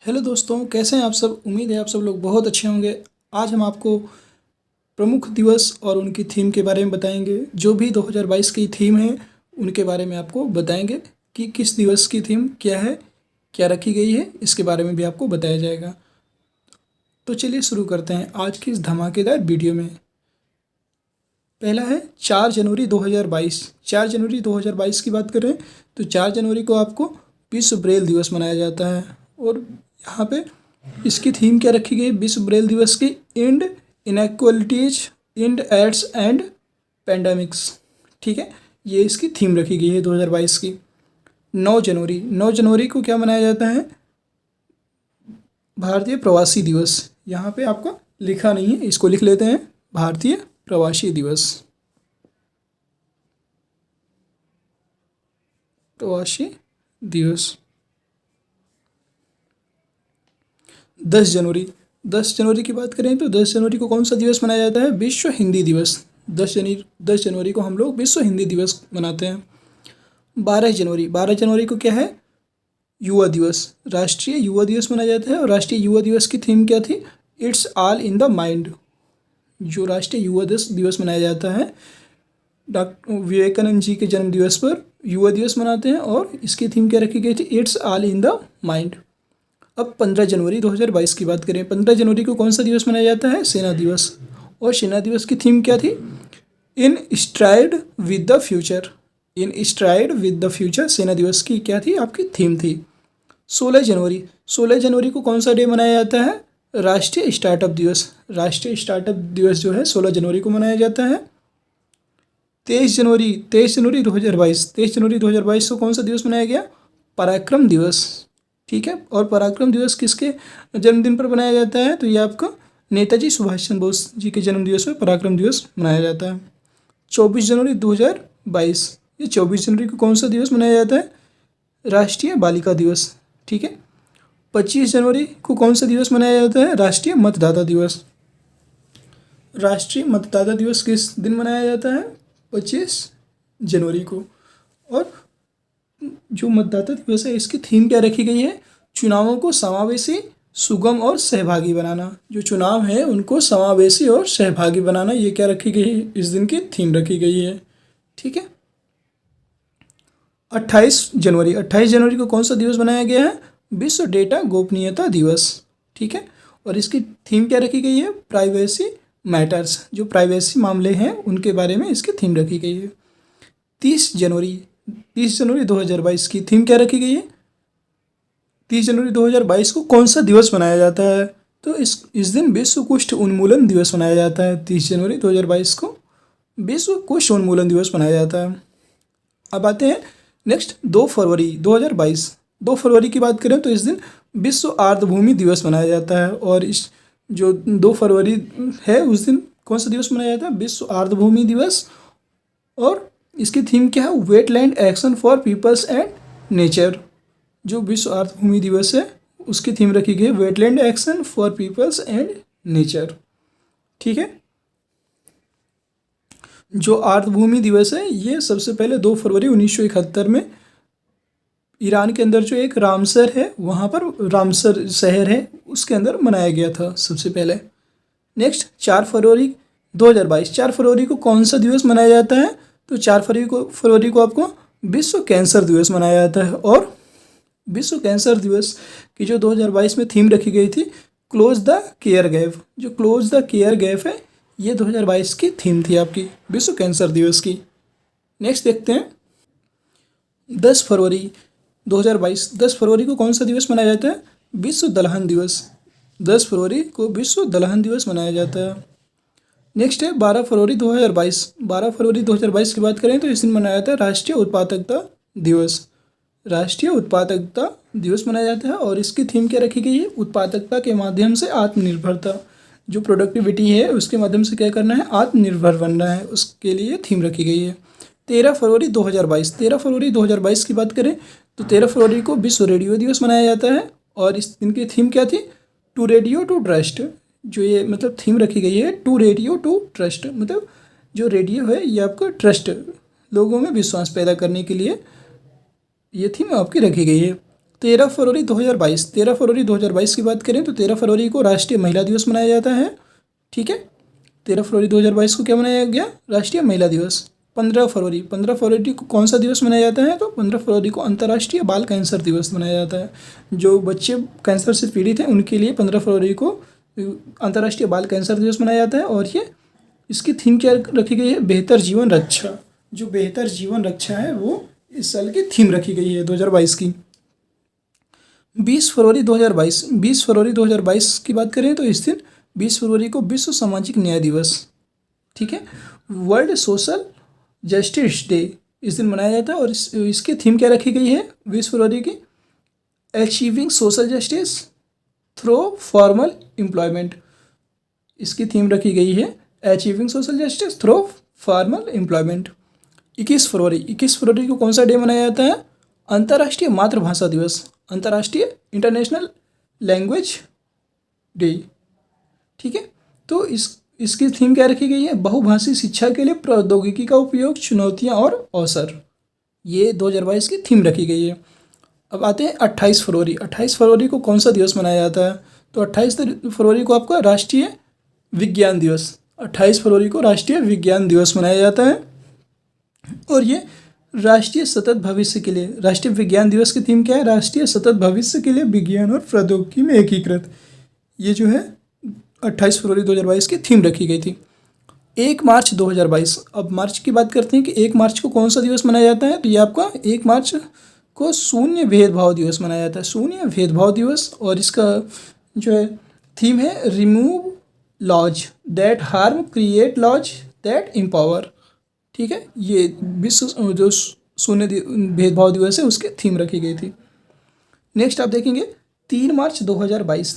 Hello दोस्तों, कैसे हैं आप सब। उम्मीद है आप सब लोग बहुत अच्छे होंगे। आज हम आपको प्रमुख दिवस और उनकी थीम के बारे में बताएंगे। जो भी 2022 की थीम है उनके बारे में आपको बताएंगे कि किस दिवस की थीम क्या है, क्या रखी गई है, इसके बारे में भी आपको बताया जाएगा। तो चलिए शुरू करते हैं आज की इस धमाकेदार वीडियो में। पहला है 4 जनवरी 2022। 4 जनवरी 2022 की बात करें तो 4 जनवरी को आपको विश्व ब्रेल दिवस मनाया जाता है। और यहाँ पे इसकी थीम क्या रखी गई विश्व ब्रेल दिवस की? And inequalities, and AIDS and pandemics. ठीक है, ये इसकी थीम रखी गई है 2022 की। 9 जनवरी को क्या मनाया जाता है? भारतीय प्रवासी दिवस। यहाँ पे आपको लिखा नहीं है, इसको लिख लेते हैं, भारतीय प्रवासी दिवस। प्रवासी दिवस। 10 जनवरी की बात करें तो 10 जनवरी को कौन सा दिवस मनाया जाता है? विश्व हिंदी दिवस। 10 जनवरी को हम लोग विश्व हिंदी दिवस मनाते हैं। 12 जनवरी को क्या है? युवा दिवस। राष्ट्रीय युवा दिवस मनाया जाता है। और राष्ट्रीय युवा दिवस की थीम क्या थी? It's all in the mind. जो राष्ट्रीय युवा दिवस मनाया जाता है, डॉक्टर विवेकानंद जी के जन्म दिवस पर युवा दिवस मनाते हैं। और इसकी थीम क्या रखी गई थी? It's all in the mind. अब 15 जनवरी 2022 की बात करें। 15 जनवरी को कौन सा दिवस मनाया जाता है? सेना दिवस। और सेना दिवस की थीम क्या थी? In stride with the future. In stride with the future सेना दिवस की क्या थी? आपकी थीम थी। 16 जनवरी को कौन सा डे मनाया जाता है? राष्ट्रीय स्टार्टअप दिवस। राष्ट्रीय स्टार्टअप दिवस जो है 16 जनवरी को मनाया जाता है। 23 जनवरी 2022 को कौन सा दिवस मनाया गया? पराक्रम दिवस। ठीक है, और पराक्रम दिवस किसके जन्मदिन पर मनाया जाता है? तो ये आपका नेताजी सुभाष चंद्र बोस जी के जन्म दिवस पर पराक्रम दिवस मनाया जाता है। 24 जनवरी 2022, ये 24 जनवरी को कौन सा दिवस मनाया जाता है? राष्ट्रीय बालिका दिवस। ठीक है। 25 जनवरी को कौन सा दिवस मनाया जाता है? राष्ट्रीय मतदाता दिवस। राष्ट्रीय मतदाता दिवस किस दिन मनाया जाता है? 25 जनवरी को। और जो मतदाता दिवस है इसकी थीम क्या रखी गई है? चुनावों को समावेशी, सुगम और सहभागी बनाना। जो चुनाव है उनको समावेशी और सहभागी बनाना, ये क्या रखी गई है? इस दिन की थीम रखी गई है। ठीक है। 28 जनवरी को कौन सा दिवस मनाया गया है? विश्व डेटा गोपनीयता दिवस। ठीक है, और इसकी थीम क्या रखी गई है? Privacy matters. जो प्राइवेसी मामले हैं उनके बारे में इसकी थीम रखी गई है। 30 जनवरी 2022 की थीम क्या रखी गई है? 30 जनवरी 2022 को कौन सा दिवस मनाया जाता है? तो इस दिन विश्व कुष्ठ उन्मूलन दिवस मनाया जाता है। 30 जनवरी 2022 को विश्व कुष्ठ उन्मूलन दिवस मनाया जाता है। अब आते हैं नेक्स्ट 2 फरवरी 2022। 2 फरवरी की बात करें तो इस दिन विश्व आर्द्रभूमि दिवस मनाया जाता है। और इस जो 2 फरवरी है उस दिन कौन सा दिवस मनाया जाता है? विश्व आर्द्रभूमि दिवस। और इसकी थीम क्या है? Wetland action for peoples and nature. जो विश्व आर्द्रभूमि दिवस है उसकी थीम रखी गई है wetland action for peoples and nature. ठीक है। जो आर्द्रभूमि दिवस है ये सबसे पहले 2 फरवरी 1971 में ईरान के अंदर जो एक रामसर है, वहाँ पर रामसर शहर है, उसके अंदर मनाया गया था सबसे पहले। नेक्स्ट 4 फरवरी 2022। 4 फरवरी को कौन सा दिवस मनाया जाता है? तो 4 फरवरी को आपको विश्व कैंसर दिवस मनाया जाता है। और विश्व कैंसर दिवस की जो 2022 में थीम रखी गई थी क्लोज द केयर गैप। जो क्लोज द केयर गैप है ये 2022 की थीम थी आपकी विश्व कैंसर दिवस की। नेक्स्ट देखते हैं 10 फरवरी 2022। 10 फरवरी को कौन सा दिवस मनाया जाता है? विश्व दलहन दिवस। 10 फरवरी को विश्व दलहन दिवस मनाया जाता है। नेक्स्ट है 12 फरवरी 2022। 12 फरवरी 2022 की बात करें तो इस दिन मनाया जाता है राष्ट्रीय उत्पादकता दिवस। राष्ट्रीय उत्पादकता दिवस मनाया जाता है। और इसकी थीम क्या रखी गई है? उत्पादकता के माध्यम से आत्मनिर्भरता। जो प्रोडक्टिविटी है उसके माध्यम से क्या करना है? आत्मनिर्भर बनना है, उसके लिए थीम रखी गई है। 13 फरवरी 2022। 13 फरवरी 2022 की बात करें तो 13 फरवरी को विश्व रेडियो दिवस मनाया जाता है। और इस दिन की थीम क्या थी? To radio to trust. जो ये मतलब थीम रखी गई है टू रेडियो टू ट्रस्ट, मतलब जो रेडियो है ये आपको ट्रस्ट, लोगों में विश्वास पैदा करने के लिए ये थीम आपकी रखी गई है। 13 फरवरी 2022 की बात करें तो 13 फरवरी को राष्ट्रीय महिला दिवस मनाया जाता है। ठीक है, 13 फरवरी 2022 को क्या मनाया गया? राष्ट्रीय महिला दिवस। 15 फरवरी को कौन सा दिवस मनाया जाता है? तो 15 फरवरी को अंतर्राष्ट्रीय बाल कैंसर दिवस मनाया जाता है। जो बच्चे कैंसर से पीड़ित हैं उनके लिए 15 फरवरी को अंतर्राष्ट्रीय बाल कैंसर दिवस मनाया जाता है। और ये इसकी थीम क्या रखी गई है? बेहतर जीवन रक्षा। जो बेहतर जीवन रक्षा है वो इस साल की थीम रखी गई है 2022 की। 20 फरवरी 2022 की बात करें तो इस दिन 20 फरवरी को विश्व सामाजिक न्याय दिवस, ठीक है, वर्ल्ड सोशल जस्टिस डे इस दिन मनाया जाता है। और इसकी थीम क्या रखी गई है 20 फरवरी की? Achieving social justice through formal employment. इसकी थीम रखी गई है achieving social justice through formal employment. 21 फरवरी को कौन सा डे मनाया जाता है? अंतर्राष्ट्रीय मातृभाषा दिवस, अंतर्राष्ट्रीय इंटरनेशनल लैंग्वेज डे। ठीक है, तो इसकी थीम क्या रखी गई है? बहुभाषी शिक्षा के लिए प्रौद्योगिकी का उपयोग, चुनौतियां और अवसर। ये 2022 की थीम रखी गई है। अब आते हैं 28 फरवरी। 28 फरवरी को कौन सा दिवस मनाया जाता है? तो 28 फरवरी को आपका राष्ट्रीय विज्ञान दिवस, 28 फरवरी को राष्ट्रीय विज्ञान दिवस मनाया जाता है। और ये राष्ट्रीय सतत भविष्य के लिए, राष्ट्रीय विज्ञान दिवस की थीम क्या है? राष्ट्रीय सतत भविष्य के लिए विज्ञान और प्रौद्योगिकी में एकीकृत। ये जो है 28 फरवरी 2022 की थीम रखी गई थी। 1 मार्च 2022। अब मार्च की बात करते हैं कि 1 मार्च को कौन सा दिवस मनाया जाता है? तो ये आपका 1 मार्च को शून्य भेदभाव दिवस मनाया जाता है, शून्य भेदभाव दिवस। और इसका जो है थीम है remove laws that harm, create laws that empower. ठीक है, ये विश्व जो शून्य भेदभाव दिवस है उसकी थीम रखी गई थी। नेक्स्ट आप देखेंगे 3 मार्च 2022।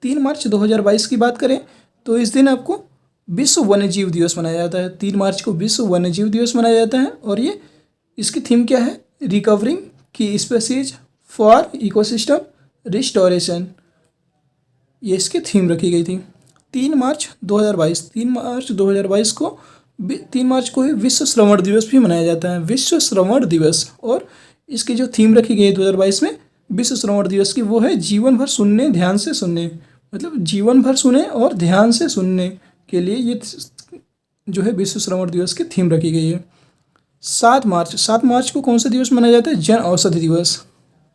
3 मार्च 2022 की बात करें तो इस दिन आपको विश्व वन्यजीव दिवस मनाया जाता है। 3 मार्च को विश्व वन्यजीव दिवस मनाया जाता है। और ये इसकी थीम क्या है? रिकवरिंग की स्पीसीज फॉर इकोसिस्टम रिस्टोरेशन। ये इसकी थीम रखी गई थी। 3 मार्च 2022 को 3 मार्च को ही विश्व श्रवण दिवस भी मनाया जाता है, विश्व श्रवण दिवस। और इसकी जो थीम रखी गई है 2022 में विश्व श्रवण दिवस की, वो है जीवन भर सुनने, ध्यान से सुनने। मतलब जीवन भर सुने और ध्यान से सुनने के लिए ये जो है विश्व श्रवण दिवस की थीम रखी गई है। 7 मार्च को कौन सा दिवस मनाया जाता है? जन औषधि दिवस।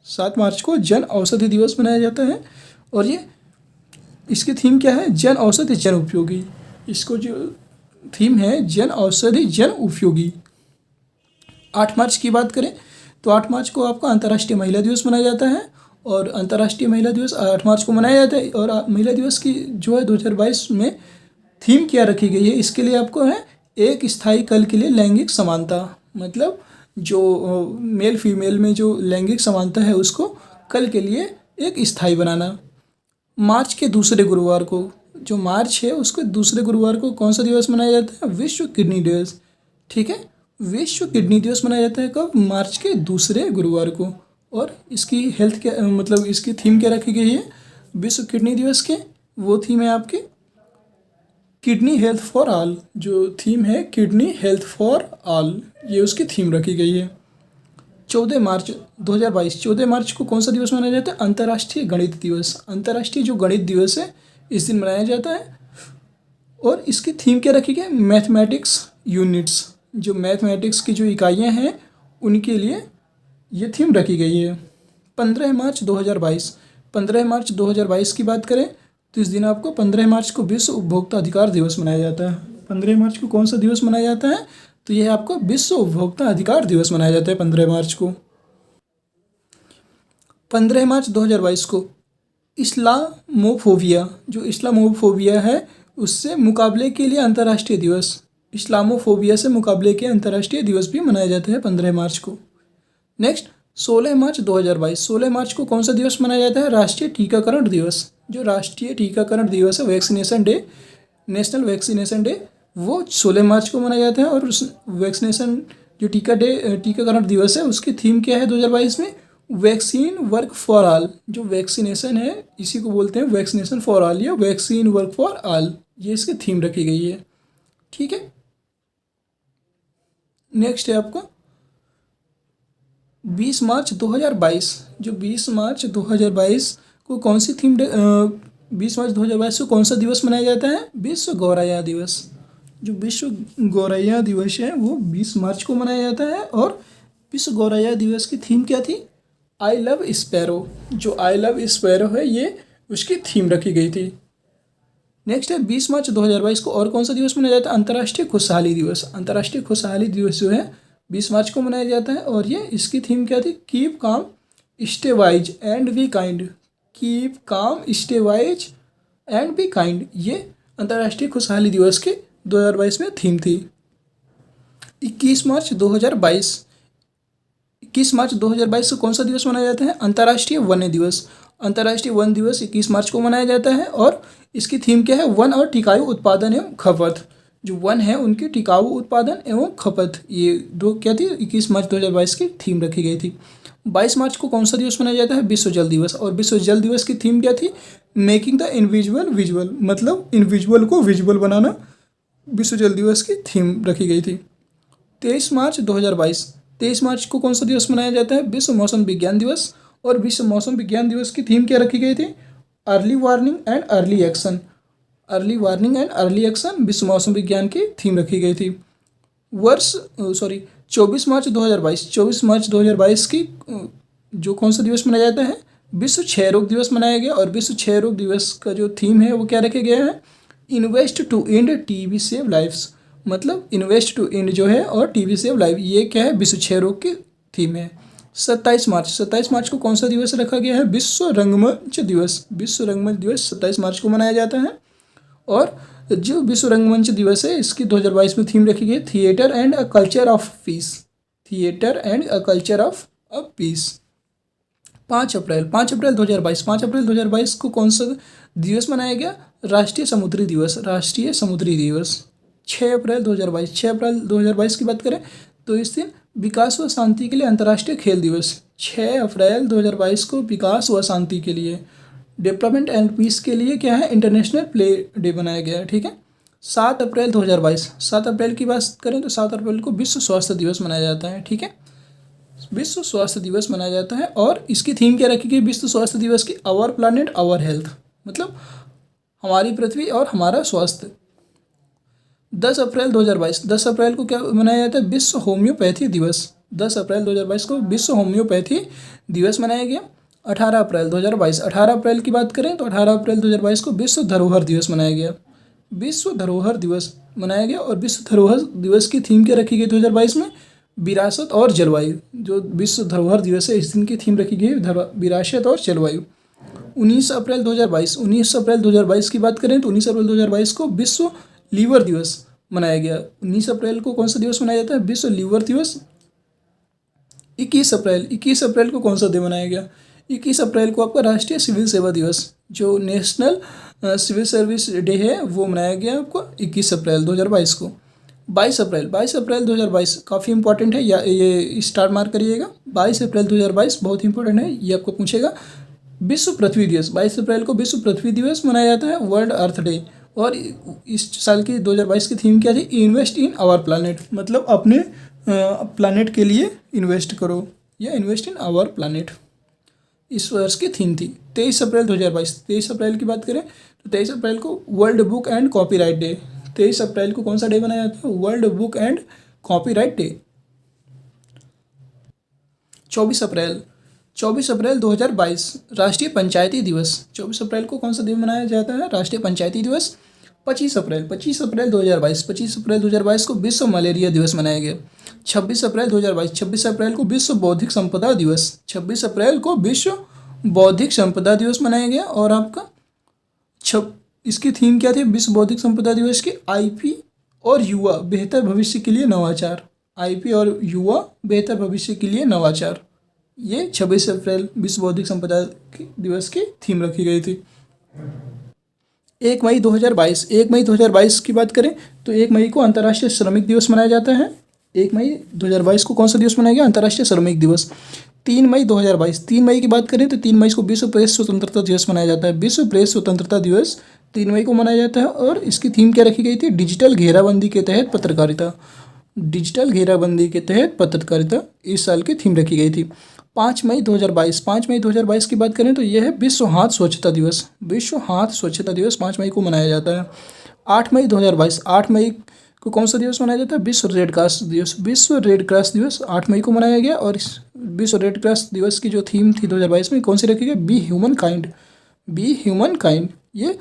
7 मार्च को जन औषधि दिवस मनाया जाता है। और ये इसकी थीम क्या है? जन औषधि जन उपयोगी। इसको जो थीम है जन औषधि जन उपयोगी। 8 मार्च की बात करें तो 8 मार्च को आपका अंतर्राष्ट्रीय महिला दिवस मनाया जाता है। और अंतर्राष्ट्रीय महिला दिवस 8 मार्च को मनाया जाता है। और महिला दिवस की जो है 2022 में थीम क्या रखी गई है? इसके लिए आपको है एक स्थायी कल के लिए लैंगिक समानता। मतलब जो मेल फीमेल में जो लैंगिक समानता है उसको कल के लिए एक स्थायी बनाना। मार्च के दूसरे गुरुवार को, जो मार्च है उसके दूसरे गुरुवार को कौन सा दिवस मनाया जाता है? विश्व किडनी दिवस। ठीक है, विश्व किडनी दिवस मनाया जाता है कब? मार्च के दूसरे गुरुवार को। और इसकी हेल्थ क्या, मतलब इसकी थीम क्या रखी गई है विश्व किडनी दिवस के? वो थीम है आपकी किडनी हेल्थ फॉर ऑल। जो थीम है किडनी हेल्थ फॉर ऑल, ये उसकी थीम रखी गई है। 14 मार्च 2022, 14 मार्च को कौन सा दिवस मनाया जाता है? अंतर्राष्ट्रीय गणित दिवस। अंतर्राष्ट्रीय जो गणित दिवस है इस दिन मनाया जाता है। और इसकी थीम क्या रखी गई? Mathematics units. जो मैथमेटिक्स की जो इकाइयाँ हैं उनके लिए ये थीम रखी गई है। 15 मार्च 2022 की बात करें तो इस दिन आपको 15 मार्च को विश्व उपभोक्ता अधिकार दिवस मनाया जाता है। 15 मार्च को कौन सा दिवस मनाया जाता है? तो यह आपको विश्व उपभोक्ता अधिकार दिवस मनाया जाता है 15 मार्च को। 15 मार्च 2022 को इस्लामोफोबिया, जो इस्लामोफोबिया है उससे मुकाबले के लिए अंतर्राष्ट्रीय दिवस, इस्लामोफोबिया से मुकाबले के अंतर्राष्ट्रीय दिवस भी मनाया जाता है 15 मार्च को। नेक्स्ट 16 मार्च 2022, 16 मार्च को कौन सा दिवस मनाया जाता है? राष्ट्रीय टीकाकरण दिवस। जो राष्ट्रीय टीकाकरण दिवस है, vaccination day, national vaccination day, वो 16 मार्च को मनाया जाता है। और उस वैक्सीनेशन जो टीकाकरण दिवस है उसकी थीम क्या है 2022 में? Vaccine work for all. जो वैक्सीनेशन है इसी को बोलते हैं वैक्सीनेशन फॉर ऑल या वैक्सीन वर्क फॉर ऑल, ये इसकी थीम रखी गई है। ठीक है, नेक्स्ट है आपका 20 मार्च 2022, जो 20 मार्च 2022 को कौन सी 20 मार्च 2022 को कौन सा दिवस मनाया जाता है? विश्व गौरैया दिवस। जो विश्व गौरैया दिवस है वो 20 मार्च को मनाया जाता है। और विश्व गौरैया दिवस की थीम क्या थी? I love sparrow. जो आई लव स्पैरो है ये उसकी थीम रखी गई थी। नेक्स्ट है 20 मार्च 2022 को और कौन सा दिवस मनाया जाता है? अंतर्राष्ट्रीय खुशहाली दिवस। अंतर्राष्ट्रीय खुशहाली दिवस जो है 20 मार्च को मनाया जाता है। और ये इसकी थीम क्या थी? Keep calm stay wise and be kind. Keep calm stay wise and be kind, ये अंतर्राष्ट्रीय खुशहाली दिवस की 2022 में थीम थी। 21 मार्च 2022, 21 मार्च 2022 को कौन सा दिवस मनाया जाता है? अंतर्राष्ट्रीय वन्य दिवस। अंतर्राष्ट्रीय वन दिवस 21 मार्च को मनाया जाता है। और इसकी थीम क्या है? वन और टिकाऊ उत्पादन एवं खपत। जो वन है उनकी टिकाऊ उत्पादन एवं खपत, ये दो क्या थी? 21 मार्च 2022 की थीम रखी गई थी। 22 मार्च को कौन सा दिवस मनाया जाता है? विश्व जल दिवस। और विश्व जल दिवस की थीम क्या थी? मेकिंग द इनविजुअल विजुअल, मतलब इनविजुअल को विजुअल बनाना विश्व जल दिवस की थीम रखी गई थी। 23 मार्च 2022, 23 मार्च को कौन सा दिवस मनाया जाता है? विश्व मौसम विज्ञान दिवस। और विश्व मौसम विज्ञान दिवस की थीम क्या रखी गई थी? Early warning and early action. Early warning and early action विश्व मौसम विज्ञान की थीम रखी गई थी। 24 मार्च 2022, 24 मार्च 2022 की जो कौन सा दिवस मनाया जाता है? विश्व क्षय रोग दिवस मनाया गया। और विश्व क्षय रोग दिवस का जो थीम है वो क्या रखे गया है? Invest to end TB save lives. मतलब इन्वेस्ट टू एंड जो है और टीबी सेव लाइफ, ये क्या है? विश्व क्षय रोग की थीम है। 27 मार्च को कौन सा दिवस रखा गया है? विश्व रंगमंच दिवस। विश्व रंगमंच दिवस 27 मार्च को मनाया जाता है। और जो विश्व रंगमंच दिवस है इसकी 2022 में थीम रखी गई theatre and a culture of peace. Theatre and a culture of peace. 5 अप्रैल 2022, 5 अप्रैल 2022 को कौन सा दिवस मनाया गया? राष्ट्रीय समुद्री दिवस। राष्ट्रीय समुद्री दिवस। 6 अप्रैल 2022, 6 अप्रैल 2022 की बात करें तो इस दिन विकास व शांति के लिए अंतर्राष्ट्रीय खेल दिवस। 6 अप्रैल 2022 को विकास व शांति के लिए, डेवलपमेंट एंड पीस के लिए क्या है? इंटरनेशनल प्ले डे बनाया गया है। ठीक है। 7 अप्रैल 2022, 7 अप्रैल की बात करें तो 7 अप्रैल को विश्व स्वास्थ्य दिवस मनाया जाता है। ठीक है, विश्व स्वास्थ्य दिवस मनाया जाता है। और इसकी थीम क्या रखी गई विश्व स्वास्थ्य दिवस की? आवर प्लानेट आवर हेल्थ, मतलब हमारी पृथ्वी और हमारा स्वास्थ्य। 10 अप्रैल 2022, 10 अप्रैल को क्या मनाया जाता है? विश्व होम्योपैथी दिवस। 10 अप्रैल 2022 को विश्व होम्योपैथी दिवस मनाया गया। 18 अप्रैल 2022, 18 अप्रैल की बात करें तो 18 अप्रैल 2022 को विश्व धरोहर दिवस मनाया गया। विश्व धरोहर दिवस मनाया गया। और विश्व धरोहर दिवस की थीम क्या रखी गई 2022 में? विरासत और जलवायु। जो विश्व धरोहर दिवस है इस दिन की थीम रखी गई विरासत और जलवायु। 19 अप्रैल 2022, 19 अप्रैल 2022 की बात करें तो 19 अप्रैल 2022 को विश्व लीवर दिवस मनाया गया। 19 अप्रैल को कौन सा दिवस मनाया जाता है? विश्व लीवर दिवस। 21 अप्रैल को कौन सा दिन मनाया गया? 21 अप्रैल को आपका राष्ट्रीय सिविल सेवा दिवस, जो नेशनल सिविल सर्विस डे है वो मनाया गया आपको 21 अप्रैल 2022 को। 22 अप्रैल 2022 काफ़ी इंपॉर्टेंट है, या ये स्टार मार्क करिएगा। 22 अप्रैल 2022 बहुत इंपॉर्टेंट है, ये आपको पूछेगा। विश्व पृथ्वी दिवस, 22 अप्रैल को विश्व पृथ्वी दिवस मनाया जाता है, वर्ल्ड अर्थ डे। और इस साल की 2022 की थीम क्या थी? इन्वेस्ट इन आवर प्लानट, मतलब अपने प्लानट के लिए इन्वेस्ट करो या इन्वेस्ट इन आवर प्लानट, इस वर्ष की थीम थी। 23 अप्रैल 2022, 23 अप्रैल की बात करें तो 23 अप्रैल को world book and copyright day. 23 अप्रैल को कौन सा डे मनाया जाता है? World book and copyright day. 24 अप्रैल 2022 राष्ट्रीय पंचायती दिवस। 24 अप्रैल को कौन सा दिन मनाया जाता है? राष्ट्रीय पंचायती दिवस। 25 अप्रैल 2022 को विश्व मलेरिया दिवस मनाया गया। 26 अप्रैल 2022, 26 अप्रैल को विश्व बौद्धिक संपदा दिवस। 26 अप्रैल को विश्व बौद्धिक संपदा दिवस मनाया गया। और आपका इसकी थीम क्या थी विश्व बौद्धिक संपदा दिवस की? आईपी और युवा बेहतर भविष्य के लिए नवाचार। आईपी और युवा बेहतर भविष्य के लिए नवाचार, ये 26 अप्रैल विश्व बौद्धिक संपदा दिवस की थीम रखी गई थी। 1 मई 2022 की बात करें तो 1 मई को अंतर्राष्ट्रीय श्रमिक दिवस मनाया जाता है। 1 मई 2022 को कौन सा दिवस मनाया गया? अंतर्राष्ट्रीय श्रमिक दिवस। 3 मई 2022, 3 मई की बात करें तो 3 मई को विश्व प्रेस स्वतंत्रता दिवस मनाया जाता है। विश्व प्रेस स्वतंत्रता दिवस 3 मई को मनाया जाता है। और इसकी थीम क्या रखी गई थी? डिजिटल घेराबंदी के तहत पत्रकारिता। डिजिटल घेराबंदी के तहत पत्रकारिता इस साल की थीम रखी गई थी। 5 मई 2022 की बात करें तो यह है विश्व हाथ स्वच्छता दिवस। विश्व हाथ स्वच्छता दिवस 5 मई को मनाया जाता है। 8 मई 2022, 8 मई को कौन सा दिवस मनाया जाता है? विश्व रेड क्रॉस दिवस। विश्व रेड क्रॉस दिवस 8 मई को मनाया गया और इस विश्व रेड क्रॉस दिवस की जो थीम थी 2022 में कौन सी रखी गई? Be human kind. Be human kind, ये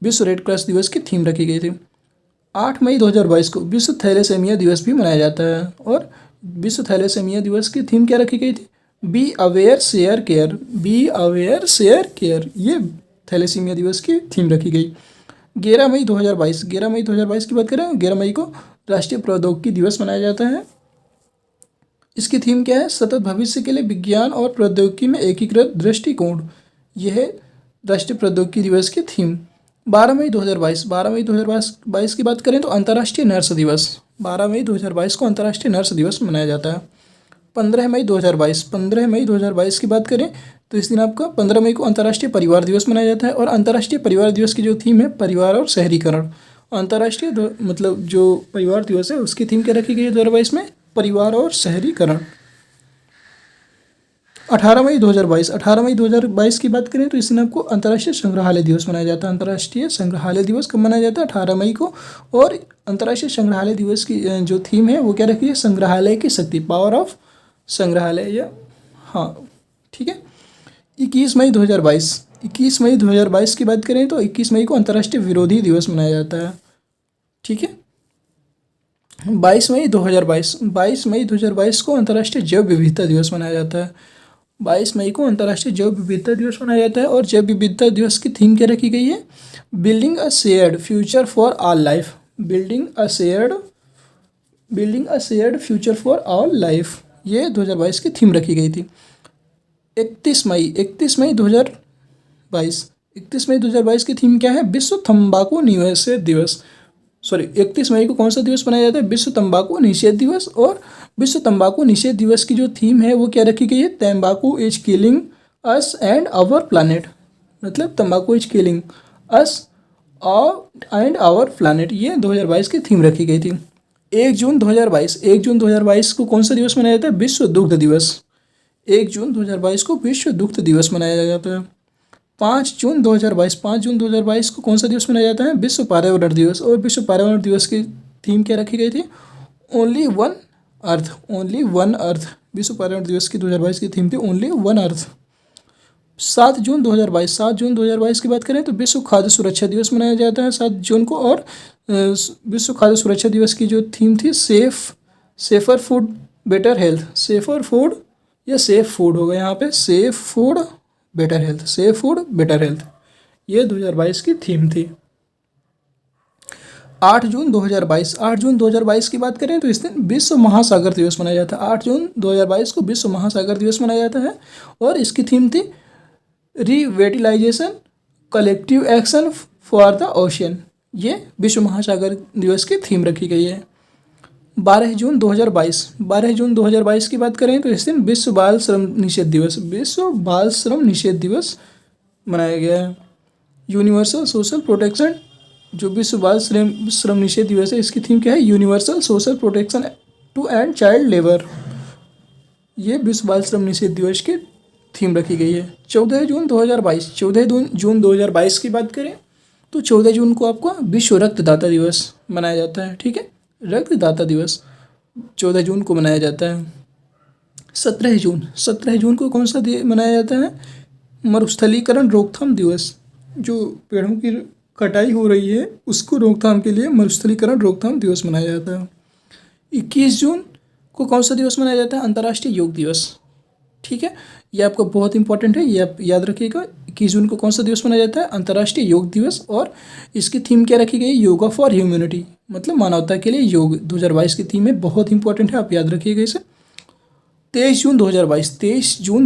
विश्व रेड क्रॉस दिवस की थीम रखी गई थी। 8 मई 2022 को विश्व थैलेसेमिया दिवस भी मनाया जाता है और विश्व थैलेसेमिया दिवस की थीम क्या रखी गई थी? Be aware share care. Be aware share care, ये थैलेसीमिया दिवस की थीम रखी गई। 11 मई 2022, 11 मई 2022 की बात करें, 11 मई को राष्ट्रीय प्रौद्योगिकी दिवस मनाया जाता है। इसकी थीम क्या है? सतत भविष्य के लिए विज्ञान और प्रौद्योगिकी में एकीकृत दृष्टिकोण। यह है राष्ट्रीय प्रौद्योगिकी दिवस की थीम। 12 मई 2022, 12 मई 2022 की बात करें तो अंतर्राष्ट्रीय नर्स दिवस। 12 मई 2022 को अंतर्राष्ट्रीय नर्स दिवस मनाया जाता है। 15 मई 2022, 15 मई 2022 की बात करें तो इस दिन आपका 15 मई को अंतर्राष्ट्रीय परिवार दिवस मनाया जाता है और अंतर्राष्ट्रीय परिवार दिवस की जो थीम है परिवार और शहरीकरण। अंतर्राष्ट्रीय मतलब जो परिवार दिवस है उसकी थीम क्या रखी गई है 2022 में? परिवार और शहरीकरण। 18 मई 2022, 18 मई 2022 की बात करें तो इस दिन आपको अंतर्राष्ट्रीय संग्रहालय दिवस मनाया जाता है। अंतर्राष्ट्रीय संग्रहालय दिवस कब मनाया जाता है? 18 मई को। और अंतर्राष्ट्रीय संग्रहालय दिवस की जो थीम है वो क्या रखी है? संग्रहालय की शक्ति, पावर ऑफ संग्रहालय। या हाँ, ठीक है। 21 मई 2022, 21 मई 2022 की बात करें तो 21 मई को अंतर्राष्ट्रीय विरोधी दिवस मनाया जाता है। ठीक है। 22 मई 2022, 22 मई 2022 को अंतर्राष्ट्रीय जैव विविधता दिवस मनाया जाता है। 22 मई को अंतर्राष्ट्रीय जैव विविधता दिवस मनाया जाता है और जैव विविधता दिवस की थीम क्या रखी गई है? Building a shared future for all life. Building a shared future for all life, ये 2022 की थीम रखी गई थी। 31 मई 2022, 31 मई 2022 की थीम क्या है? विश्व तंबाकू निषेध दिवस। 31 मई को कौन सा दिवस मनाया जाता है? विश्व तंबाकू निषेध दिवस। और विश्व तंबाकू निषेध दिवस की जो थीम है वो क्या रखी गई है? तंबाकू is killing us and our planet. मतलब तंबाकू is killing us and our planet, ये 2022 की थीम रखी गई थी। 1 जून 2022 को कौन सा दिवस मनाया जाता है? विश्व दुग्ध दिवस। 1 जून 2022 को विश्व दुग्ध दिवस मनाया जाता है। 5 जून 2022 को कौन सा दिवस मनाया जाता है? विश्व पर्यावरण दिवस। और विश्व पर्यावरण दिवस की थीम क्या रखी गई थी? Only one earth. Only one earth, विश्व पर्यावरण दिवस की 2022 की थीम थी ओनली वन अर्थ। 7 जून 2022 की बात करें तो विश्व खाद्य सुरक्षा दिवस मनाया जाता है 7 जून को। और विश्व खाद्य सुरक्षा दिवस की जो थीम थी safer food better health. Safer food या सेफ फूड होगा यहाँ पे, safe food better health, safe food better health, ये 2022 की थीम थी। 8 जून 2022 की बात करें तो इस दिन विश्व महासागर दिवस मनाया जाता है। 8 जून 2022 को विश्व महासागर दिवस मनाया जाता है और इसकी थीम थी revitalization collective action for the ocean. ये विश्व महासागर दिवस की थीम रखी गई है। 12 जून 2022 की बात करें तो इस दिन विश्व बाल श्रम निषेध दिवस, विश्व बाल श्रम निषेध दिवस मनाया गया है। यूनिवर्सल सोशल प्रोटेक्शन, जो विश्व बाल श्रम निषेध दिवस है इसकी थीम क्या है? Universal social protection to end child labour, ये विश्व बाल श्रम निषेध दिवस की थीम रखी गई है। 14 जून 2022 की बात करें तो 14 जून को आपको विश्व रक्तदाता दिवस मनाया जाता है। ठीक है, रक्तदाता दिवस 14 जून को मनाया जाता है। 17 जून को कौन सा मनाया जाता है? मरुस्थलीकरण रोकथाम दिवस। जो पेड़ों की कटाई हो रही है उसको रोकथाम के लिए मरुस्थलीकरण रोकथाम दिवस मनाया जाता है। 21 जून को कौन सा दिवस मनाया जाता है? अंतर्राष्ट्रीय योग दिवस। ठीक है, ये आपको बहुत इंपॉर्टेंट है, ये आप याद रखिएगा। 21 जून को कौन सा दिवस मनाया जाता है? अंतर्राष्ट्रीय योग दिवस। और इसकी थीम क्या रखी गई? योगा फॉर ह्यूमैनिटी, मतलब मानवता के लिए योग। 2022 की थीम है, बहुत इंपॉर्टेंट है, आप याद रखिएगा इसे। 23 जून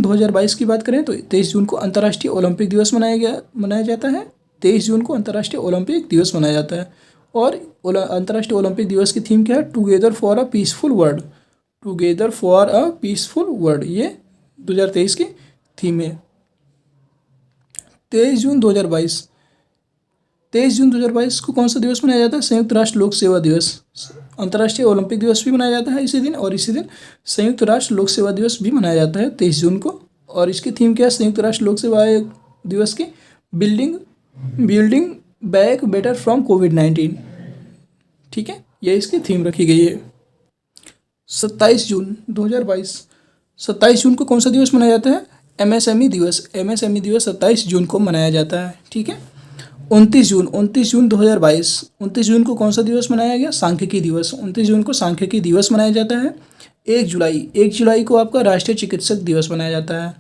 2022 की बात करें तो 23 जून को अंतर्राष्ट्रीय ओलंपिक दिवस मनाया जाता है। 23 जून को अंतर्राष्ट्रीय ओलंपिक दिवस मनाया जाता है। और अंतर्राष्ट्रीय ओलंपिक दिवस की थीम क्या है? Together for a peaceful world. Together for a peaceful world, ये 2023 की थीम है। 23 जून 2022 को कौन सा दिवस मनाया जाता है? संयुक्त राष्ट्र लोक सेवा दिवस। अंतर्राष्ट्रीय ओलंपिक दिवस भी मनाया जाता है इसी दिन, और इसी दिन संयुक्त राष्ट्र लोक सेवा दिवस भी मनाया जाता है 23 जून को। और इसकी थीम क्या है संयुक्त राष्ट्र लोक सेवा दिवस की? Building building back better from कोविड-19। ठीक है, ये इसकी थीम रखी गई है। 27 जून 2022, 27 जून को कौन सा दिवस मनाया जाता है? एमएसएमई दिवस। एमएसएमई दिवस 27 जून को मनाया जाता है। ठीक है, 29 जून 2022, 29 जून को कौन सा दिवस मनाया गया? सांख्यिकी दिवस। 29 जून को सांख्यिकी दिवस मनाया जाता है। 1 जुलाई को आपका राष्ट्रीय चिकित्सक दिवस मनाया जाता है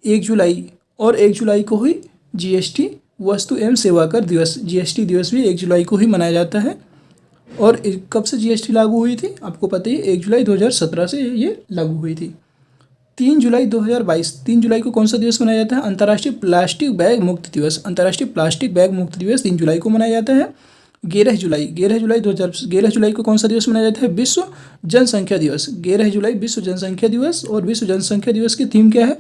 1 जुलाई। और 1 जुलाई को ही जीएसटी वस्तु एवं सेवा कर दिवस, जीएसटी दिवस भी 1 जुलाई को ही मनाया जाता है। और कब से जीएसटी लागू हुई थी आपको पता ही, 1 जुलाई 2017 से ये लागू हुई थी। 3 जुलाई 2022, 3 जुलाई को कौन सा दिवस मनाया जाता है? अंतर्राष्ट्रीय प्लास्टिक बैग मुक्त दिवस। अंतर्राष्ट्रीय प्लास्टिक बैग मुक्त दिवस 3 जुलाई को मनाया जाता है। 11 जुलाई को कौन सा दिवस मनाया जाता है? विश्व जनसंख्या दिवस। 11 जुलाई विश्व जनसंख्या दिवस। और विश्व जनसंख्या दिवस की थीम क्या है?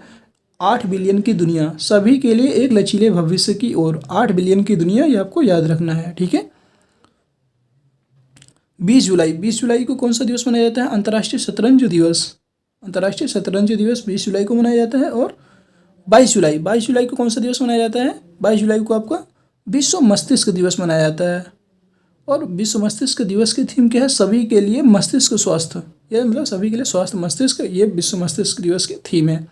8 बिलियन की दुनिया, सभी के लिए एक लचीले भविष्य की ओर। 8 बिलियन की दुनिया, ये आपको याद रखना है। ठीक है, 20 जुलाई को कौन सा दिवस मनाया जाता है? अंतर्राष्ट्रीय शतरंज दिवस। अंतर्राष्ट्रीय शतरंज दिवस 20 जुलाई को मनाया जाता है। और 22 जुलाई को कौन सा दिवस मनाया जाता है? 22 जुलाई को आपका विश्व मस्तिष्क दिवस मनाया जाता है। और विश्व मस्तिष्क दिवस की थीम क्या है? सभी के लिए मस्तिष्क स्वास्थ्य, यह मतलब सभी के लिए स्वास्थ्य मस्तिष्क, ये विश्व मस्तिष्क दिवस की थीम है।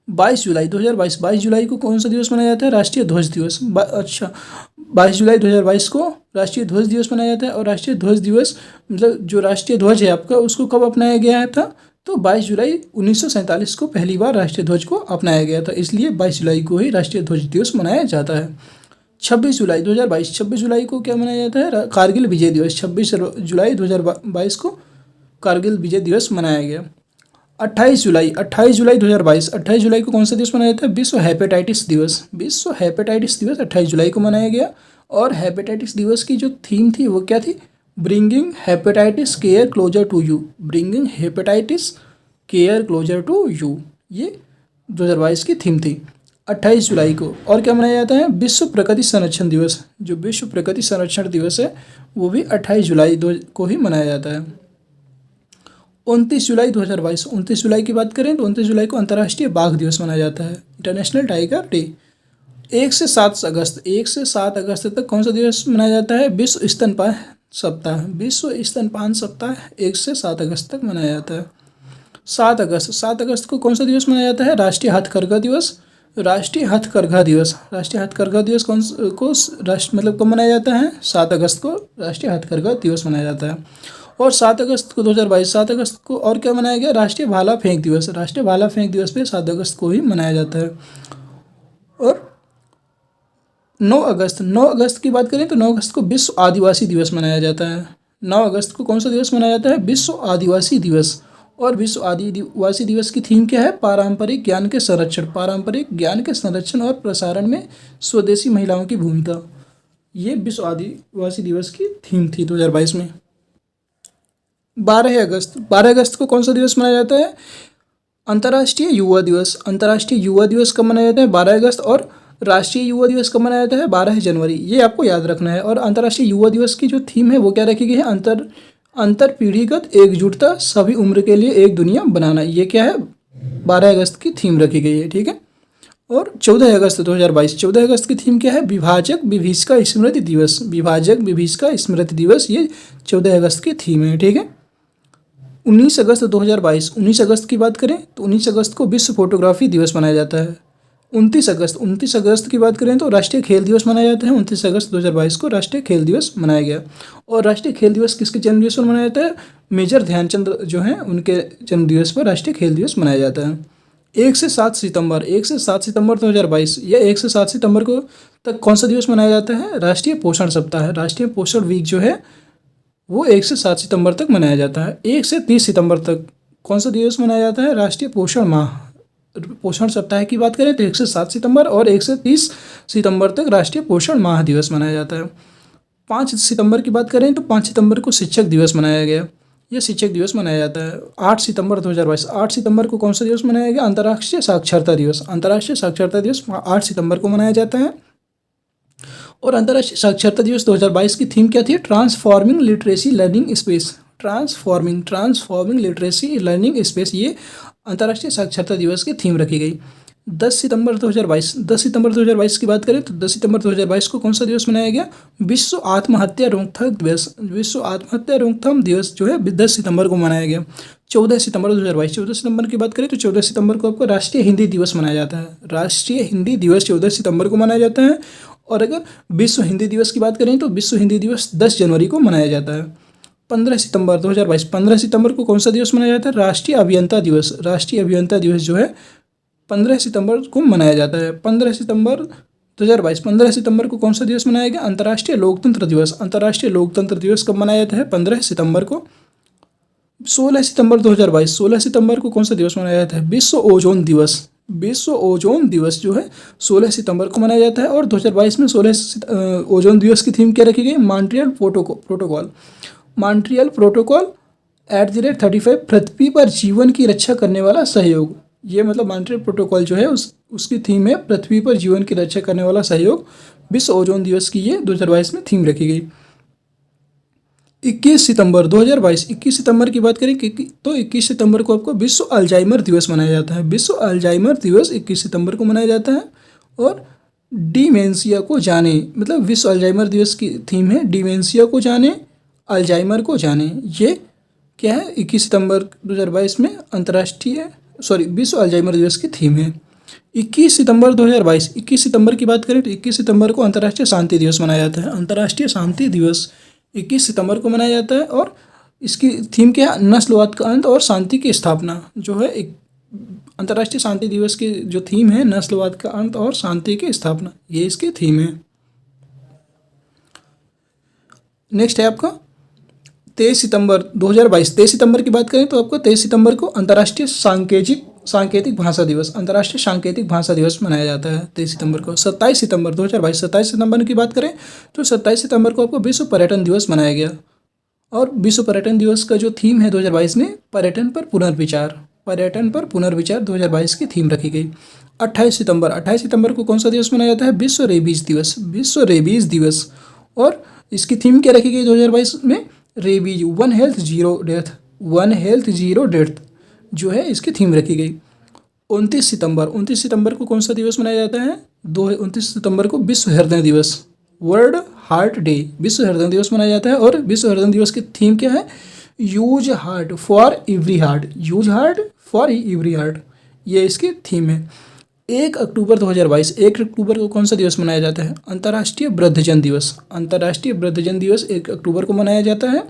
22 जुलाई 2022, 22 जुलाई को कौन सा दिवस मनाया जाता है? राष्ट्रीय ध्वज दिवस। 22 जुलाई 2022 को राष्ट्रीय ध्वज दिवस मनाया जाता है। और राष्ट्रीय ध्वज दिवस मतलब जो राष्ट्रीय ध्वज है आपका, उसको कब अपनाया गया था? तो 22 जुलाई 1947 को पहली बार राष्ट्रीय ध्वज को अपनाया गया था, इसलिए 22 जुलाई को ही राष्ट्रीय ध्वज दिवस मनाया जाता है। 26 जुलाई 2022, 26 जुलाई को क्या मनाया जाता है? कारगिल विजय दिवस। 26 जुलाई 2022 को कारगिल विजय दिवस मनाया गया। 28 जुलाई 2022, 28 जुलाई को कौन सा दिवस मनाया जाता है? विश्व हेपेटाइटिस दिवस। विश्व हेपेटाइटिस दिवस 28 जुलाई को मनाया गया। और हेपेटाइटिस दिवस की जो थीम थी वो क्या थी? Bringing hepatitis care closer to you. Bringing hepatitis care closer to you, ये 2022 की थीम थी 28 जुलाई को। और क्या मनाया जाता है? विश्व प्रकृति संरक्षण दिवस। जो विश्व प्रकृति संरक्षण दिवस है वो भी 28 जुलाई को ही मनाया जाता है। 29 जुलाई 2022, 29 जुलाई की बात करें तो 29 जुलाई को अंतर्राष्ट्रीय बाघ दिवस मनाया जाता है, इंटरनेशनल टाइगर डे। 1 से 7 अगस्त तक कौन सा दिवस मनाया जाता है? विश्व स्तनपान सप्ताह। विश्व स्तनपान सप्ताह 1 से 7 अगस्त तक मनाया जाता है। 7 अगस्त को कौन सा दिवस मनाया जाता है? राष्ट्रीय हथकरघा दिवस। राष्ट्रीय हथकरघा दिवस मतलब कब मनाया जाता है? 7 अगस्त को राष्ट्रीय हथकरघा दिवस मनाया जाता है। और 7 अगस्त को 2022, 7 अगस्त को और क्या मनाया गया? राष्ट्रीय भाला फेंक दिवस। राष्ट्रीय भाला फेंक दिवस भी 7 अगस्त को ही मनाया जाता है। और 9 अगस्त की बात करें तो 9 अगस्त को विश्व आदिवासी दिवस मनाया जाता है। 9 अगस्त को कौन सा दिवस मनाया जाता है? विश्व आदिवासी दिवस। और विश्व आदिवासी दिवस की थीम क्या है? पारंपरिक ज्ञान के संरक्षण। पारंपरिक ज्ञान के संरक्षण और प्रसारण में स्वदेशी महिलाओं की भूमिका, ये विश्व आदिवासी दिवस की थीम थी 2022 में। 12 अगस्त को कौन सा दिवस मनाया जाता है? अंतर्राष्ट्रीय युवा दिवस। अंतर्राष्ट्रीय युवा दिवस कब मनाया जाता है? 12 अगस्त। और राष्ट्रीय युवा दिवस कब मनाया जाता है? 12 जनवरी। ये आपको याद रखना है। और अंतर्राष्ट्रीय युवा दिवस की जो थीम है वो क्या रखी गई है? अंतर पीढ़ीगत एकजुटता, सभी उम्र के लिए एक दुनिया बनाना। ये क्या है? 12 अगस्त की थीम रखी गई है। ठीक है। और 14 अगस्त 2022, 14 अगस्त की थीम क्या है? विभाजक विभीषिका स्मृति दिवस। विभाजक विभीषिका स्मृति दिवस, ये 14 अगस्त की थीम है। ठीक है। 19 अगस्त 2022, 19 अगस्त की बात करें तो 19 अगस्त को विश्व फोटोग्राफी दिवस मनाया जाता है। 29 अगस्त की बात करें तो राष्ट्रीय खेल दिवस मनाया जाता है। 29 अगस्त 2022 को राष्ट्रीय खेल दिवस मनाया गया। और राष्ट्रीय खेल दिवस किसके जन्म दिवस पर मनाया जाता है? मेजर ध्यानचंद जो हैं उनके जन्म दिवस पर राष्ट्रीय खेल दिवस मनाया जाता है। 1 से 7 सितंबर 2022, यह 1 से 7 सितंबर को तक कौन सा दिवस मनाया जाता है? राष्ट्रीय पोषण सप्ताह। राष्ट्रीय पोषण वीक जो है वो 1 से 7 सितंबर तक मनाया जाता है। 1 से 30 सितंबर तक कौन सा दिवस मनाया जाता है? राष्ट्रीय पोषण माह। पोषण सप्ताह की बात करें तो 1 से 7 सितंबर और 1 से 30 सितंबर तक राष्ट्रीय पोषण माह दिवस मनाया जाता है। 5 सितंबर की बात करें तो 5 सितंबर को शिक्षक दिवस मनाया गया। यह शिक्षक दिवस मनाया जाता है। 8 सितंबर 2022, 8 सितंबर को कौन सा दिवस मनाया गया? अंतर्राष्ट्रीय साक्षरता दिवस। अंतर्राष्ट्रीय साक्षरता दिवस 8 सितंबर को मनाया जाता है। और अंतर्राष्ट्रीय साक्षरता दिवस 2022 की थीम क्या थी? Transforming literacy learning space. Transforming literacy learning space, ये अंतर्राष्ट्रीय साक्षरता दिवस की थीम रखी गई। 10 सितंबर 2022 की बात करें तो 10 सितंबर 2022 को कौन सा दिवस मनाया गया? विश्व आत्महत्या रोकथाम दिवस। विश्व आत्महत्या रोकथाम दिवस जो है 10 सितंबर को मनाया गया। 14 सितंबर 2022, 14 सितंबर की बात करें तो 14 सितंबर को आपको राष्ट्रीय हिंदी दिवस मनाया जाता है। राष्ट्रीय हिंदी दिवस 14 सितंबर को मनाया जाता है। और अगर विश्व हिंदी दिवस की बात करें तो विश्व हिंदी दिवस 10 जनवरी को मनाया जाता है। 15 सितंबर 2022, 15 सितंबर को कौन सा दिवस मनाया जाता है? राष्ट्रीय अभियंता दिवस। राष्ट्रीय अभियंता दिवस जो है 15 सितंबर को मनाया जाता है। 15 सितंबर 2022, 15 सितंबर को कौन सा दिवस मनाया गया? अंतर्राष्ट्रीय लोकतंत्र दिवस। अंतर्राष्ट्रीय लोकतंत्र दिवस कब मनाया जाता है? 15 सितंबर को। 16 सितंबर 2022, 16 सितंबर को कौन सा दिवस मनाया जाता है? विश्व ओजोन दिवस। विश्व ओजोन दिवस जो है 16 सितंबर को मनाया जाता है। और 2022 में 16 ओजोन दिवस की थीम क्या रखी गई? Montreal protocol. मॉन्ट्रियल प्रोटोकॉल @35 पृथ्वी पर जीवन की रक्षा करने वाला सहयोग। ये मतलब मॉन्ट्रियल प्रोटोकॉल जो है उसकी थीम है पृथ्वी पर जीवन की रक्षा करने वाला सहयोग। विश्व ओजोन दिवस की ये 2022 में थीम रखी गई। 21 सितंबर 2022, 21 सितंबर की बात करें तो 21 सितंबर को आपको विश्व अल्जाइमर दिवस मनाया जाता है। विश्व अल्जाइमर दिवस 21 सितंबर को मनाया जाता है। और डिमेंशिया को जाने, मतलब विश्व अल्जाइमर दिवस की थीम है डिमेंशिया को जाने, अल्जाइमर को जाने। ये क्या है? 21 सितंबर 2022 में विश्व अल्जाइमर दिवस की थीम है। 21 सितंबर 2022, 21 सितंबर की बात करें तो 21 सितंबर को अंतर्राष्ट्रीय शांति दिवस मनाया जाता है। अंतर्राष्ट्रीय शांति दिवस 21 सितंबर को मनाया जाता है। और इसकी थीम क्या है? नस्लवाद का अंत और शांति की स्थापना। जो है एक अंतर्राष्ट्रीय शांति दिवस की जो थीम है, नस्लवाद का अंत और शांति की स्थापना, ये इसकी थीम है। नेक्स्ट है आपका 23 सितंबर 2022। 23 सितंबर की बात करें तो आपको 23 सितंबर को अंतर्राष्ट्रीय सांकेतिक भाषा दिवस, अंतर्राष्ट्रीय सांकेतिक भाषा दिवस मनाया जाता है 23 सितंबर को। 27 सितंबर 2022, 27 सितंबर की बात करें तो 27 सितंबर को आपको विश्व पर्यटन दिवस मनाया गया। और विश्व पर्यटन दिवस का जो थीम है 2022 में पर्यटन पर पुनर्विचार। पर्यटन पर पुनर्विचार 2022 की थीम रखी गई। 28 सितंबर को कौन सा दिवस मनाया जाता है? विश्व रेबीज दिवस। विश्व रेबीज दिवस। और इसकी थीम क्या रखी गई 2022 में? Rabies, one health zero death जो है इसकी थीम रखी गई। 29 सितंबर को कौन सा दिवस मनाया जाता है? 29 सितंबर को विश्व हृदय दिवस, वर्ल्ड हार्ट डे, विश्व हृदय दिवस मनाया जाता है। और विश्व हृदय दिवस की थीम क्या है? Use heart for every heart, use heart for every heart, ये इसकी थीम है। 1 अक्टूबर 2022, 1 अक्टूबर को कौन सा दिवस मनाया जाता है? अंतर्राष्ट्रीय वृद्धजन दिवस। अंतर्राष्ट्रीय वृद्धजन दिवस 1 अक्टूबर को मनाया जाता है।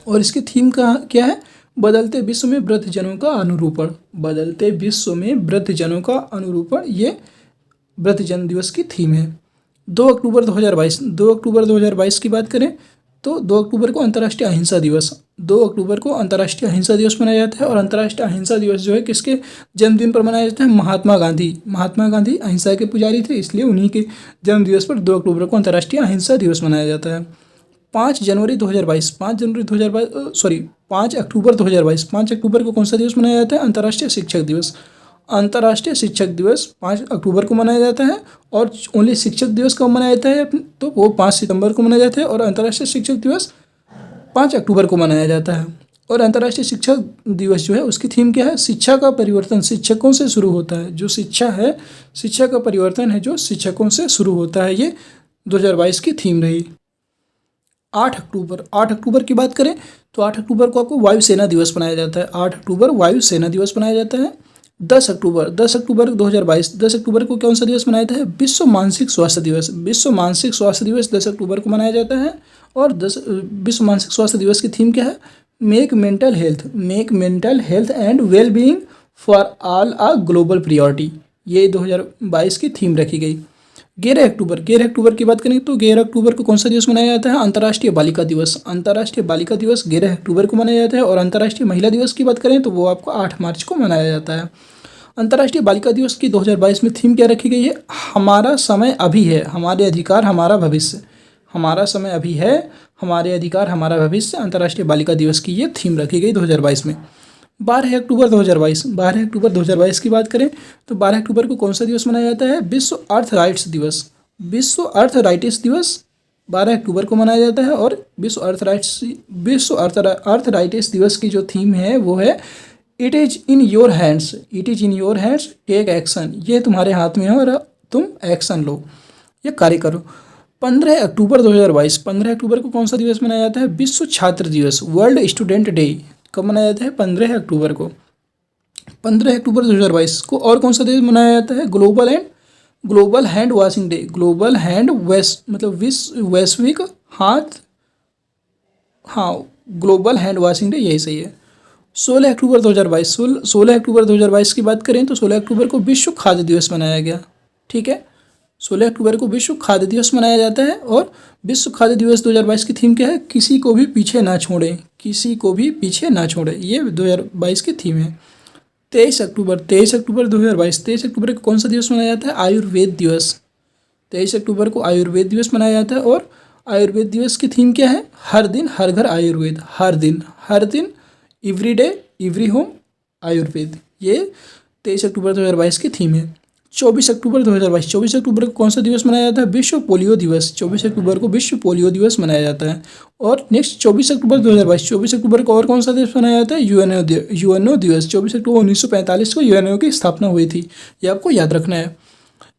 और इसकी थीम का क्या है? बदलते विश्व में वृद्धजनों का अनुरूपण। बदलते विश्व में वृद्धजनों का अनुरूपण, ये वृद्धजन दिवस की थीम है। 2 अक्टूबर 2022 की बात करें तो 2 अक्टूबर को अंतर्राष्ट्रीय अहिंसा दिवस। 2 अक्टूबर को अंतर्राष्ट्रीय अहिंसा दिवस मनाया जाता है। और अंतर्राष्ट्रीय अहिंसा दिवस जो है किसके जन्मदिन पर मनाया जाता है? महात्मा गांधी अहिंसा के पुजारी थे, इसलिए उन्हीं के जन्म दिवस पर 2 अक्टूबर को अंतर्राष्ट्रीय अहिंसा दिवस मनाया जाता है। 5 अक्टूबर 2022, 5 अक्टूबर को कौन सा दिवस मनाया जाता है? अंतर्राष्ट्रीय शिक्षक दिवस। अंतर्राष्ट्रीय शिक्षक दिवस 5 अक्टूबर को मनाया जाता है। और ओनली शिक्षक दिवस कब मनाया जाता है? तो वो 5 सितंबर को मनाया जाता है। और अंतर्राष्ट्रीय शिक्षक दिवस 5 अक्टूबर को मनाया जाता है। और अंतर्राष्ट्रीय शिक्षक दिवस जो है उसकी थीम क्या है? शिक्षा का परिवर्तन शिक्षकों से शुरू होता है। जो शिक्षा है, शिक्षा का परिवर्तन है जो शिक्षकों से शुरू होता है, ये 2022 की थीम रही। 8 अक्टूबर की बात करें तो 8 अक्टूबर को आपको वायुसेना दिवस मनाया जाता है। 8 अक्टूबर वायुसेना दिवस मनाया जाता है। 10 अक्टूबर 2022, 10 अक्टूबर को कौन सा दिवस मनाया जाता है? विश्व मानसिक स्वास्थ्य दिवस। विश्व मानसिक स्वास्थ्य दिवस 10 अक्टूबर को मनाया जाता है। और विश्व मानसिक स्वास्थ्य दिवस की थीम क्या है? Make mental health and well being for all a global priority, ये 2022 की थीम रखी गई। 11 अक्टूबर की बात करें तो 11 अक्टूबर को कौन सा दिवस मनाया जाता है? अंतर्राष्ट्रीय बालिका दिवस। अंतर्राष्ट्रीय बालिका दिवस 11 अक्टूबर को मनाया जाता है। और अंतर्राष्ट्रीय महिला दिवस की बात करें तो वो आपको 8 मार्च को मनाया जाता है। अंतर्राष्ट्रीय बालिका दिवस की 2022 में थीम क्या रखी गई है? हमारा समय अभी है, हमारे अधिकार हमारा भविष्य। हमारा समय अभी है, हमारे अधिकार हमारा भविष्य, अंतर्राष्ट्रीय बालिका दिवस की ये थीम रखी गई 2022 में। 12 अक्टूबर 2022 की बात करें तो 12 अक्टूबर को कौन सा दिवस मनाया जाता है? विश्व अर्थ राइट्स दिवस। विश्व अर्थराइटिस दिवस 12 अक्टूबर को मनाया जाता है। और विश्व अर्थराइटिस दिवस की जो थीम है वो है it is in your hands, it is in your hands, take action. ये तुम्हारे हाथ में है और तुम एक्शन लो, ये कार्य करो। 15 अक्टूबर 2022, 15 अक्टूबर को कौन सा दिवस मनाया जाता है? विश्व छात्र दिवस, वर्ल्ड स्टूडेंट डे। कब मनाया जाता है? 15 अक्टूबर को। 15 अक्टूबर 2022 को और कौन सा दिवस मनाया जाता है? Global hand washing day, global hand wash मतलब वैश्विक हाथ, हाँ ग्लोबल हैंड वॉशिंग डे, यही सही है। 16 अक्टूबर 2022, 16 अक्टूबर 2022 की बात करें तो 16 अक्टूबर को विश्व खाद्य दिवस मनाया गया। ठीक है, 16 अक्टूबर को विश्व खाद्य दिवस मनाया जाता है। और विश्व खाद्य दिवस 2022 की थीम क्या है? किसी को भी पीछे ना छोड़ें, किसी को भी पीछे ना छोड़ें, ये 2022 की थीम है। 23 अक्टूबर 2022, 23 अक्टूबर को कौन सा दिवस मनाया जाता है? आयुर्वेद दिवस। 23 अक्टूबर को आयुर्वेद दिवस मनाया जाता है। और आयुर्वेद दिवस की थीम क्या है? हर दिन हर घर आयुर्वेद, हर दिन every day every home Ayurveda, ये 23 अक्टूबर 2022 की थीम है। 24 अक्टूबर 2022, 24 अक्टूबर को कौन सा दिवस मनाया जाता है? विश्व पोलियो दिवस। 24 अक्टूबर को विश्व पोलियो दिवस मनाया जाता है। और नेक्स्ट 24 अक्टूबर 2022, 24 अक्टूबर को और कौन सा दिवस मनाया जाता है? यूएनओ दिवस। 24 अक्टूबर 1945 को यूएनओ की स्थापना हुई थी, ये आपको याद रखना है।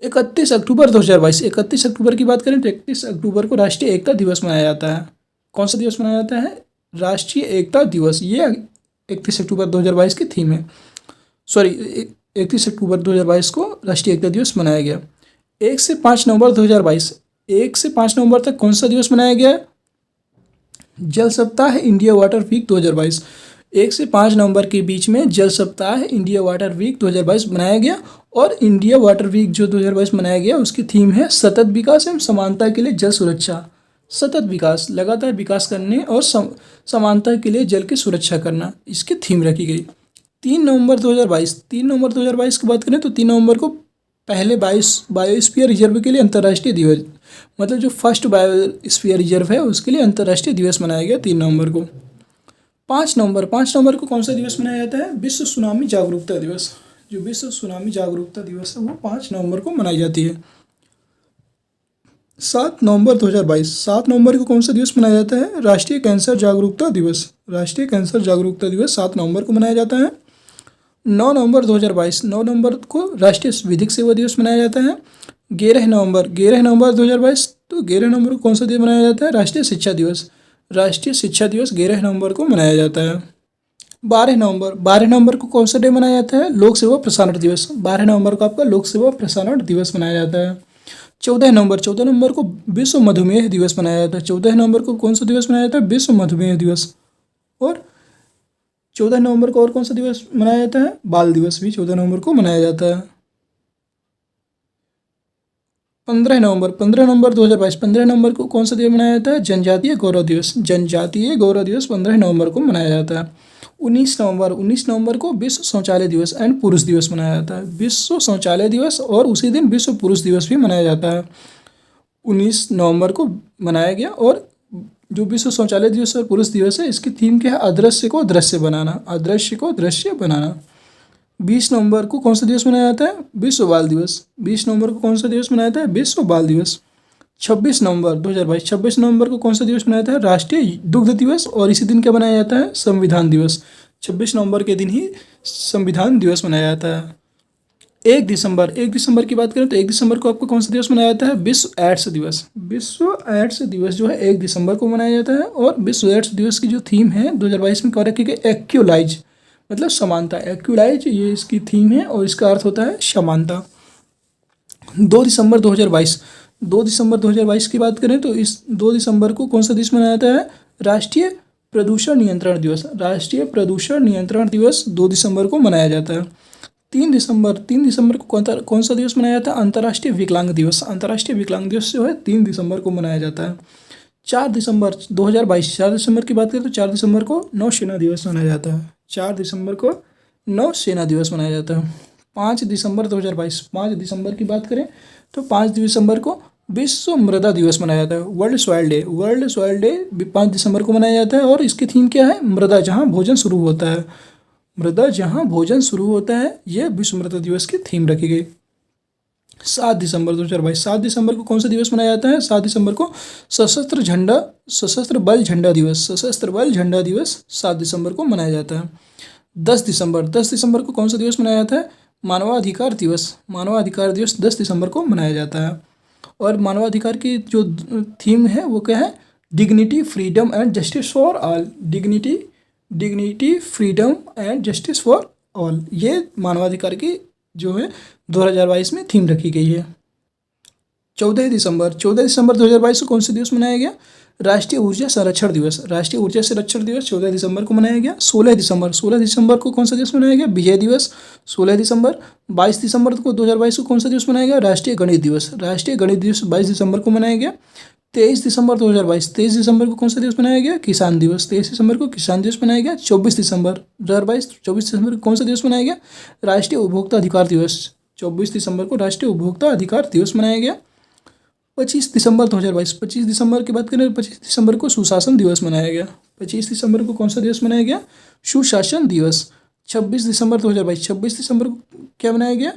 31 अक्टूबर 2022, 31 अक्टूबर की बात करें तो 31 अक्टूबर को राष्ट्रीय एकता दिवस मनाया जाता है। कौन सा दिवस मनाया जाता है? राष्ट्रीय एकता दिवस, ये 31 अक्टूबर 2022 की थीम है। सॉरी, 31 अक्टूबर 2022 को राष्ट्रीय एकता दिवस मनाया गया। 1 से 5 नवंबर 2022, 1 से 5 नवंबर तक कौन सा दिवस मनाया गया? जल सप्ताह इंडिया वाटर वीक 2022। 1 से 5 नवंबर के बीच में जल सप्ताह इंडिया वाटर वीक 2022 मनाया गया। और इंडिया वाटर वीक जो 2022 मनाया गया उसकी थीम है सतत विकास एवं समानता के लिए जल सुरक्षा। सतत विकास, लगातार विकास करने और समानता के लिए जल की सुरक्षा करना, इसकी थीम रखी गई। 3 नवंबर 2022, 3 नवंबर 2022 की बात करें तो 3 नवंबर को पहले बायोस्फीयर रिजर्व के लिए अंतर्राष्ट्रीय दिवस, मतलब जो फर्स्ट बायोस्फीयर रिजर्व है उसके लिए अंतर्राष्ट्रीय दिवस मनाया गया 3 नवंबर को। 5 नवंबर को कौन सा दिवस मनाया जाता है? विश्व सुनामी जागरूकता दिवस। जो विश्व सुनामी जागरूकता दिवस है वो 5 नवंबर को मनाई जाती है। 7 नवंबर 2022, 7 नवंबर को कौन सा दिवस मनाया जाता है? राष्ट्रीय कैंसर जागरूकता दिवस। राष्ट्रीय कैंसर जागरूकता दिवस 7 नवंबर को मनाया जाता है। 9 नवंबर 2022, 9 नवंबर को राष्ट्रीय विधिक सेवा दिवस मनाया जाता है। 11 नवंबर 2022, तो 11 नवंबर को कौन सा दिवस मनाया जाता है? राष्ट्रीय शिक्षा दिवस। राष्ट्रीय शिक्षा दिवस 11 नवंबर को मनाया जाता है। 12 नवंबर को कौन सा डे मनाया जाता है? लोक सेवा प्रसारण दिवस। 12 नवंबर को आपका लोक सेवा प्रसारण दिवस मनाया जाता है। 14 नवंबर को विश्व मधुमेह दिवस मनाया जाता है। 14 नवंबर को कौन सा दिवस मनाया जाता है? विश्व मधुमेह दिवस। और 14 नवंबर को और कौन सा दिवस मनाया जाता है? बाल दिवस भी 14 नवंबर को मनाया जाता है। 15 नवंबर 2022, 15 नवंबर को कौन सा दिवस मनाया जाता है? जनजातीय गौरव दिवस। जनजातीय गौरव दिवस 15 नवंबर को मनाया जाता है। 19 नवंबर को विश्व शौचालय दिवस एंड पुरुष दिवस मनाया जाता है। विश्व शौचालय दिवस और उसी दिन विश्व पुरुष दिवस भी मनाया जाता है। 19 नवंबर को मनाया गया। और जो विश्व शौचालय दिवस और पुरुष दिवस है इसकी थीम क्या है? अदृश्य को दृश्य बनाना, अदृश्य को दृश्य बनाना। 20 नवंबर को कौन सा दिवस मनाया जाता है? विश्व बाल दिवस। 20 नवंबर को कौन सा दिवस मनाया जाता है? विश्व बाल दिवस। 26 नवंबर 2022, 26 नवंबर को कौन सा दिवस मनाया जाता है? राष्ट्रीय दुग्ध दिवस। और इसी दिन क्या मनाया जाता है? संविधान दिवस। 26 नवंबर के दिन ही संविधान दिवस मनाया जाता है। 1 दिसंबर की बात करें तो 1 दिसंबर को आपको कौन सा दिवस मनाया जाता है? विश्व एड्स दिवस। विश्व एड्स दिवस जो है 1 दिसंबर को मनाया जाता है। और विश्व एड्स दिवस की जो थीम है 2022 में क्या रखी गई? एक्युलाइज, मतलब समानता। एक्युलाइज ये इसकी थीम है और इसका अर्थ होता है समानता। 2 दिसंबर 2022 की बात करें तो इस 2 दिसंबर को कौन सा दिवस मनाया जाता है? राष्ट्रीय प्रदूषण नियंत्रण दिवस। राष्ट्रीय प्रदूषण नियंत्रण दिवस 2 दिसंबर को मनाया जाता है। 3 दिसंबर को कौन सा दिवस मनाया जाता है? अंतर्राष्ट्रीय विकलांग दिवस। अंतर्राष्ट्रीय विकलांग दिवस जो है 3 दिसंबर को मनाया जाता है। 4 दिसंबर 2022, 4 दिसंबर की बात करें तो 4 दिसंबर को नौसेना दिवस मनाया जाता है। 4 दिसंबर को नौसेना दिवस मनाया जाता है। 5 दिसंबर 2022, 5 दिसंबर की बात करें तो 5 दिसंबर को विश्व मृदा दिवस मनाया जाता है। वर्ल्ड सॉइल डे 5 दिसंबर को मनाया जाता है। और इसकी थीम क्या है? मृदा जहाँ भोजन शुरू होता है। मृदा जहाँ भोजन शुरू होता है, ये विश्व मृदा दिवस की थीम रखी गई। 7 दिसंबर 2022। 7 दिसंबर को कौन सा दिवस मनाया जाता है? 7 दिसंबर को सशस्त्र बल झंडा दिवस, सशस्त्र बल झंडा दिवस 7 दिसंबर को मनाया जाता है। 10 दिसंबर को कौन सा दिवस मनाया जाता है? मानवाधिकार दिवस, मानवाधिकार दिवस 10 दिसंबर को मनाया जाता है। और मानवाधिकार की जो थीम है वो क्या है? Dignity, freedom and justice for all. Dignity, freedom and justice for all, ये मानवाधिकार की जो है 2022 में थीम रखी गई है। 14 दिसंबर 2022 को कौन सा दिवस मनाया गया? राष्ट्रीय ऊर्जा संरक्षण दिवस, राष्ट्रीय ऊर्जा संरक्षण दिवस 14 दिसंबर को मनाया गया। 16 दिसंबर को कौन सा दिवस मनाया गया? विजय दिवस 16 दिसंबर। 22 दिसंबर को 2022 को कौन सा दिवस मनाया गया? राष्ट्रीय गणित दिवस, राष्ट्रीय गणित दिवस 22 दिसंबर को मनाया गया। 23 दिसंबर 2022, 23 दिसंबर को कौन सा दिवस मनाया गया? किसान दिवस, 23 दिसंबर को किसान दिवस मनाया गया। 24 दिसंबर 2022, 24 दिसंबर को कौन सा दिवस मनाया गया? राष्ट्रीय उपभोक्ता अधिकार दिवस, 24 दिसंबर को राष्ट्रीय उपभोक्ता अधिकार दिवस मनाया गया। 25 दिसंबर 2022, 25 दिसंबर की बात करें, 25 दिसंबर को सुशासन दिवस मनाया गया। 25 दिसंबर को कौन सा दिवस मनाया गया? सुशासन दिवस। 26 दिसंबर 2022, 26 दिसंबर को क्या मनाया गया?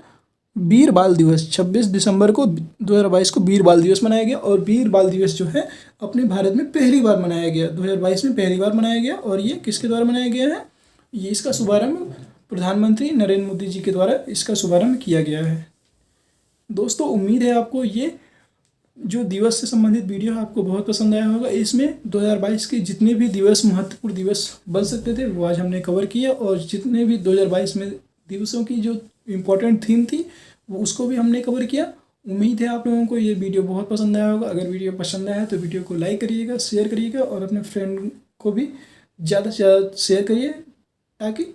वीर बाल दिवस। 26 दिसंबर को 2022 को वीर बाल दिवस मनाया गया। और वीर बाल दिवस जो है अपने भारत में पहली बार मनाया गया, 2022 में पहली बार मनाया गया। और ये किसके द्वारा मनाया गया है? ये इसका शुभारंभ प्रधानमंत्री नरेंद्र मोदी जी के द्वारा इसका शुभारंभ किया गया है। दोस्तों, उम्मीद है आपको ये जो दिवस से संबंधित वीडियो है आपको बहुत पसंद आया होगा। इसमें 2022 के जितने भी दिवस, महत्वपूर्ण दिवस बन सकते थे, वो आज हमने कवर किया। और जितने भी 2022 में दिवसों की जो इम्पोर्टेंट थीम थी वो उसको भी हमने कवर किया। उम्मीद है आप लोगों को ये वीडियो बहुत पसंद आया होगा। अगर वीडियो पसंद आया तो वीडियो को लाइक करिएगा, शेयर करिएगा और अपने फ्रेंड को भी ज़्यादा से ज़्यादा शेयर करिए, ताकि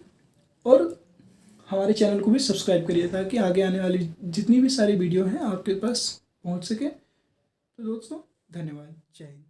और हमारे चैनल को भी सब्सक्राइब करिए, ताकि आगे आने वाली जितनी भी सारी वीडियो हैं आपके पास पहुंच सके। तो दोस्तों, धन्यवाद। जय हिंद।